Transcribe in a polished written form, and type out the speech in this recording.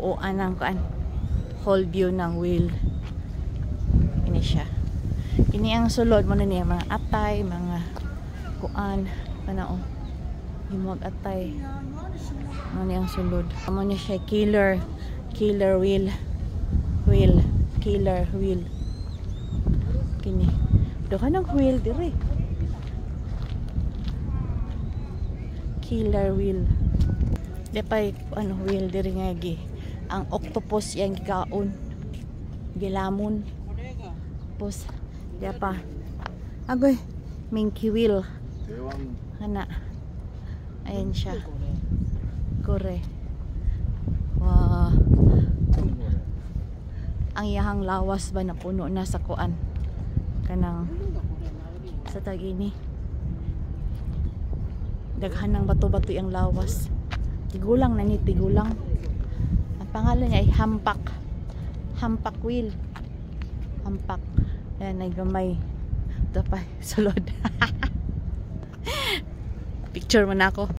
O anang kuan whole view ng wheel. Ini siya. Ini ang sulod mo na niya mga atay, mga kuan kanao. Himog atay. Ano ang sulod? Amo niya siya killer wheel. Killer wheel. Kini. Duha ng wheel dire. Killer wheel. Depay ano wheel dire nga gi. Ang octopus yang gikaon. Gilamon. Tapos pa. Agoy, minky wheel. Ana. Ayan siya. Kore. Wow. Ang iyahang lawas ba na puno na sa kuan. Kanang sa tagini. Daghan ng bato-bato yung lawas. Tigulang na ni tigulang. Ang pangalan niya ay hampak wheel. Hampak. Ayan, ay gamay. Ito pa, sulod. Picture mo na ako.